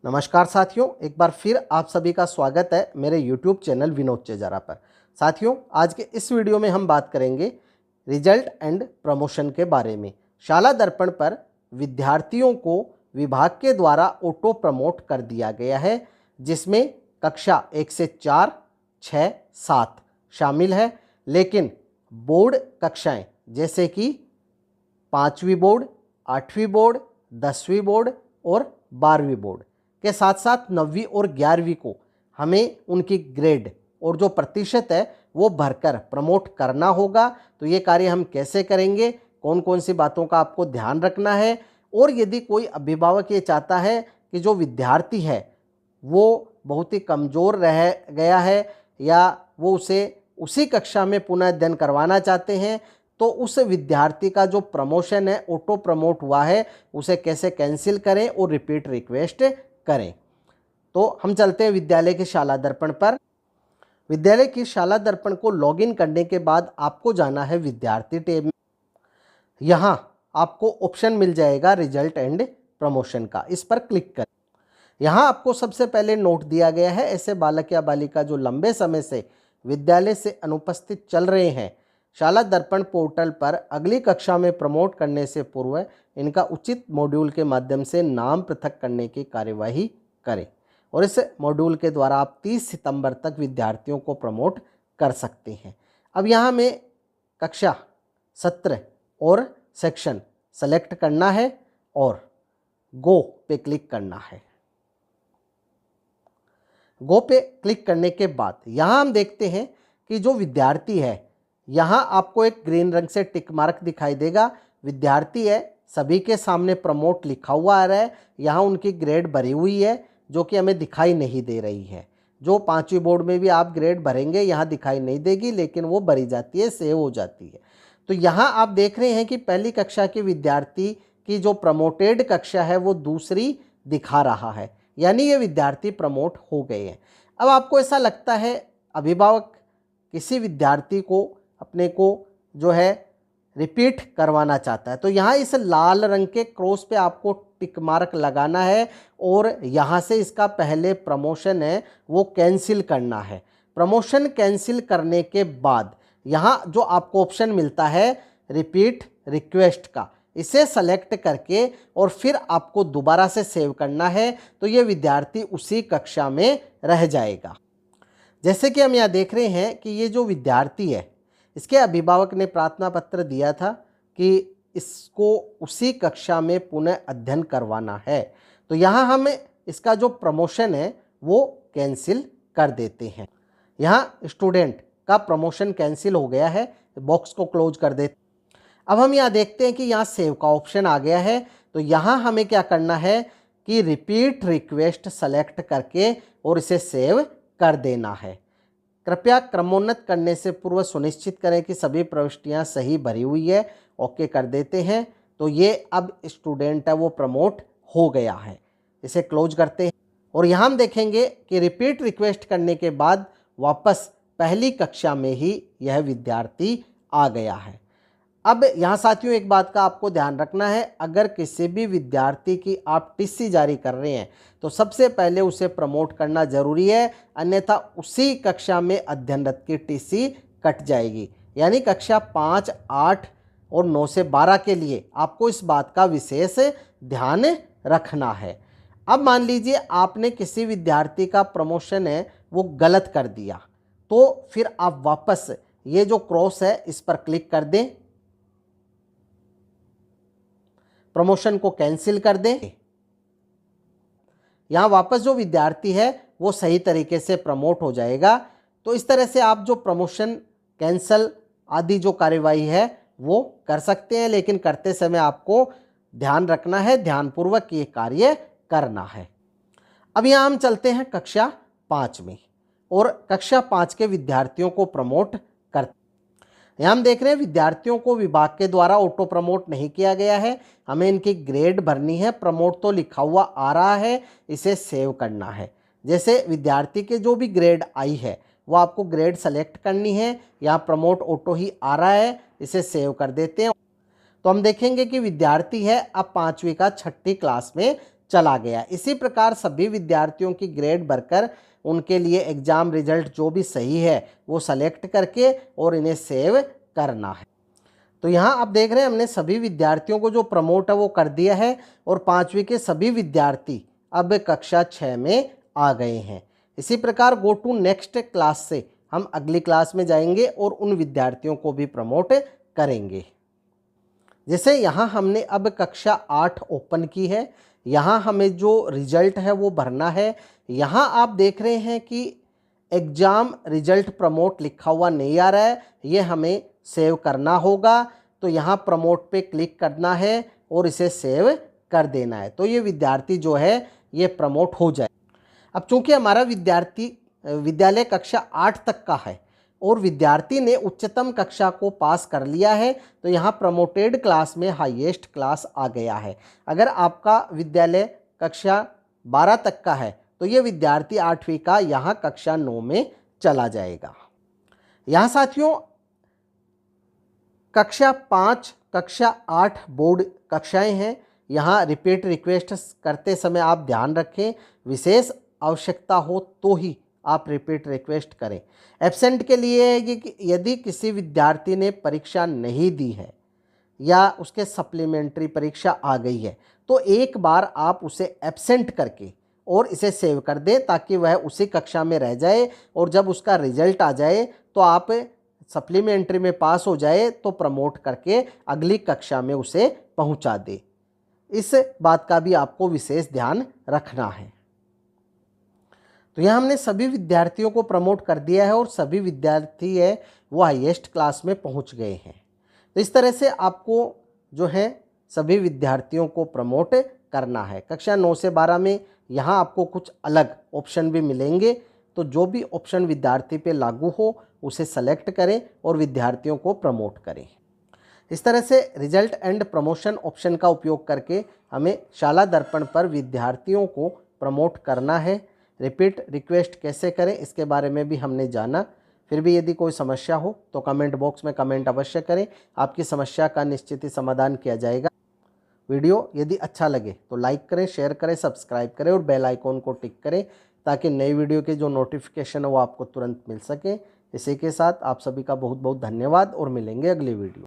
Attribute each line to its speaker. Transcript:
Speaker 1: नमस्कार साथियों, एक बार फिर आप सभी का स्वागत है मेरे YouTube चैनल विनोद चेजारा पर। साथियों, आज के इस वीडियो में हम बात करेंगे रिजल्ट एंड प्रमोशन के बारे में। शाला दर्पण पर विद्यार्थियों को विभाग के द्वारा ऑटो प्रमोट कर दिया गया है, जिसमें कक्षा 1 से 4, 6, 7 शामिल है। लेकिन बोर्ड कक्षाएं जैसे कि 5वीं बोर्ड, 8वीं बोर्ड, 10वीं बोर्ड और 12वीं बोर्ड के साथ साथ 9वीं और 11वीं को हमें उनकी ग्रेड और जो प्रतिशत है वो भरकर प्रमोट करना होगा। तो ये कार्य हम कैसे करेंगे, कौन कौन सी बातों का आपको ध्यान रखना है, और यदि कोई अभिभावक ये चाहता है कि जो विद्यार्थी है वो बहुत ही कमज़ोर रह गया है या वो उसे उसी कक्षा में पुनः अध्ययन करवाना चाहते हैं, तो उस विद्यार्थी का जो प्रमोशन है, ऑटो प्रमोट हुआ है, उसे कैसे कैंसिल करें और रिपीट रिक्वेस्ट करें। तो हम चलते हैं विद्यालय के शाला दर्पण पर। विद्यालय की शाला दर्पण को लॉगिन करने के बाद आपको जाना है विद्यार्थी टैब में। यहाँ आपको ऑप्शन मिल जाएगा रिजल्ट एंड प्रमोशन का, इस पर क्लिक करें। यहाँ आपको सबसे पहले नोट दिया गया है, ऐसे बालक या बालिका जो लंबे समय से विद्यालय से अनुपस्थित चल रहे हैं, शाला दर्पण पोर्टल पर अगली कक्षा में प्रमोट करने से पूर्व इनका उचित मॉड्यूल के माध्यम से नाम पृथक करने की कार्यवाही करें। और इस मॉड्यूल के द्वारा आप 30 सितंबर तक विद्यार्थियों को प्रमोट कर सकते हैं। अब यहाँ में कक्षा, सत्र और सेक्शन सेलेक्ट करना है और गो पे क्लिक करना है। गो पे क्लिक करने के बाद यहाँ हम देखते हैं कि जो विद्यार्थी है, यहाँ आपको एक ग्रीन रंग से टिक मार्क दिखाई देगा। विद्यार्थी है, सभी के सामने प्रमोट लिखा हुआ आ रहा है। यहाँ उनकी ग्रेड भरी हुई है जो कि हमें दिखाई नहीं दे रही है। जो 5वीं बोर्ड में भी आप ग्रेड भरेंगे यहाँ दिखाई नहीं देगी, लेकिन वो भरी जाती है, सेव हो जाती है। तो यहाँ आप देख रहे हैं कि पहली कक्षा के विद्यार्थी की जो प्रमोटेड कक्षा है वो दूसरी दिखा रहा है, यानी ये विद्यार्थी प्रमोट हो गए हैं। अब आपको ऐसा लगता है, अभिभावक किसी विद्यार्थी को अपने को जो है रिपीट करवाना चाहता है, तो यहाँ इस लाल रंग के क्रॉस पे आपको टिक मार्क लगाना है और यहाँ से इसका पहले प्रमोशन है वो कैंसिल करना है। प्रमोशन कैंसिल करने के बाद यहाँ जो आपको ऑप्शन मिलता है रिपीट रिक्वेस्ट का, इसे सेलेक्ट करके और फिर आपको दोबारा से सेव करना है, तो ये विद्यार्थी उसी कक्षा में रह जाएगा। जैसे कि हम यहाँ देख रहे हैं कि ये जो विद्यार्थी है, इसके अभिभावक ने प्रार्थना पत्र दिया था कि इसको उसी कक्षा में पुनः अध्ययन करवाना है। तो यहाँ हम इसका जो प्रमोशन है वो कैंसिल कर देते हैं। यहाँ स्टूडेंट का प्रमोशन कैंसिल हो गया है, बॉक्स को क्लोज कर देते। अब हम यहाँ देखते हैं कि यहाँ सेव का ऑप्शन आ गया है। तो यहाँ हमें क्या करना है कि रिपीट रिक्वेस्ट सेलेक्ट करके और इसे सेव कर देना है। कृपया क्रमोन्नत करने से पूर्व सुनिश्चित करें कि सभी प्रविष्टियाँ सही भरी हुई है। ओके कर देते हैं। तो ये अब स्टूडेंट है वो प्रमोट हो गया है, इसे क्लोज करते हैं। और यहाँ हम देखेंगे कि रिपीट रिक्वेस्ट करने के बाद वापस पहली कक्षा में ही यह विद्यार्थी आ गया है। अब यहाँ साथियों एक बात का आपको ध्यान रखना है, अगर किसी भी विद्यार्थी की आप टीसी जारी कर रहे हैं तो सबसे पहले उसे प्रमोट करना जरूरी है, अन्यथा उसी कक्षा में अध्ययनरत की टीसी कट जाएगी। यानी कक्षा 5, 8 और 9 से 12 के लिए आपको इस बात का विशेष ध्यान रखना है। अब मान लीजिए आपने किसी विद्यार्थी का प्रमोशन है वो गलत कर दिया, तो फिर आप वापस ये जो क्रॉस है इस पर क्लिक कर दें, प्रमोशन को कैंसिल कर दें। यहाँ वापस जो विद्यार्थी है वो सही तरीके से प्रमोट हो जाएगा। तो इस तरह से आप जो प्रमोशन कैंसल आदि जो कार्यवाही है वो कर सकते हैं, लेकिन करते समय आपको ध्यान रखना है, ध्यानपूर्वक ये कार्य करना है। अब यहाँ हम चलते हैं कक्षा 5 में और कक्षा 5 के विद्यार्थियों को प्रमोट करते। यहाँ हम देख रहे हैं विद्यार्थियों को विभाग के द्वारा ऑटो प्रमोट नहीं किया गया है, हमें इनकी ग्रेड भरनी है। प्रमोट तो लिखा हुआ आ रहा है, इसे सेव करना है। जैसे विद्यार्थी के जो भी ग्रेड आई है वो आपको ग्रेड सेलेक्ट करनी है। यहाँ प्रमोट ऑटो ही आ रहा है, इसे सेव कर देते हैं। तो हम देखेंगे कि विद्यार्थी है अब 5वीं का 6ठी क्लास में चला गया। इसी प्रकार सभी विद्यार्थियों की ग्रेड भरकर उनके लिए एग्ज़ाम रिजल्ट जो भी सही है वो सेलेक्ट करके और इन्हें सेव करना है। तो यहाँ आप देख रहे हैं हमने सभी विद्यार्थियों को जो प्रमोट है वो कर दिया है और 5वीं के सभी विद्यार्थी अब कक्षा 6 में आ गए हैं। इसी प्रकार गो टू नेक्स्ट क्लास से हम अगली क्लास में जाएंगे और उन विद्यार्थियों को भी प्रमोट करेंगे। जैसे यहाँ हमने अब कक्षा 8 ओपन की है, यहाँ हमें जो रिजल्ट है वो भरना है। यहाँ आप देख रहे हैं कि एग्ज़ाम रिजल्ट प्रमोट लिखा हुआ नहीं आ रहा है, ये हमें सेव करना होगा। तो यहाँ प्रमोट पे क्लिक करना है और इसे सेव कर देना है, तो ये विद्यार्थी जो है ये प्रमोट हो जाए। अब चूंकि हमारा विद्यालय कक्षा 8 तक का है और विद्यार्थी ने उच्चतम कक्षा को पास कर लिया है, तो यहाँ प्रमोटेड क्लास में हाईएस्ट क्लास आ गया है। अगर आपका विद्यालय कक्षा 12 तक का है तो ये विद्यार्थी 8वीं का यहाँ कक्षा 9 में चला जाएगा। यहाँ साथियों कक्षा 5, कक्षा 8 बोर्ड कक्षाएं हैं। यहाँ रिपीट रिक्वेस्ट करते समय आप ध्यान रखें, विशेष आवश्यकता हो तो ही आप रिपीट रिक्वेस्ट करें। एब्सेंट के लिए है कि यदि किसी विद्यार्थी ने परीक्षा नहीं दी है या उसके सप्लीमेंट्री परीक्षा आ गई है तो एक बार आप उसे एब्सेंट करके और इसे सेव कर दें ताकि वह उसी कक्षा में रह जाए और जब उसका रिजल्ट आ जाए तो आप सप्लीमेंट्री में पास हो जाए तो प्रमोट करके अगली कक्षा में उसे पहुंचा दे। इस बात का भी आपको विशेष ध्यान रखना है। तो यहाँ हमने सभी विद्यार्थियों को प्रमोट कर दिया है और सभी विद्यार्थी है वो हाईएस्ट क्लास में पहुँच गए हैं। तो इस तरह से आपको जो है सभी विद्यार्थियों को प्रमोट करना है। कक्षा 9 से 12 में यहाँ आपको कुछ अलग ऑप्शन भी मिलेंगे, तो जो भी ऑप्शन विद्यार्थी पे लागू हो उसे सेलेक्ट करें और विद्यार्थियों को प्रमोट करें। इस तरह से रिजल्ट एंड प्रमोशन ऑप्शन का उपयोग करके हमें शाला दर्पण पर विद्यार्थियों को प्रमोट करना है। रिपीट रिक्वेस्ट कैसे करें इसके बारे में भी हमने जाना। फिर भी यदि कोई समस्या हो तो कमेंट बॉक्स में कमेंट अवश्य करें, आपकी समस्या का निश्चित ही समाधान किया जाएगा। वीडियो यदि अच्छा लगे तो लाइक करें, शेयर करें, सब्सक्राइब करें और बेल आइकॉन को टिक करें ताकि नई वीडियो के जो नोटिफिकेशन है वो आपको तुरंत मिल सके। इसी के साथ आप सभी का बहुत बहुत धन्यवाद और मिलेंगे अगली वीडियो।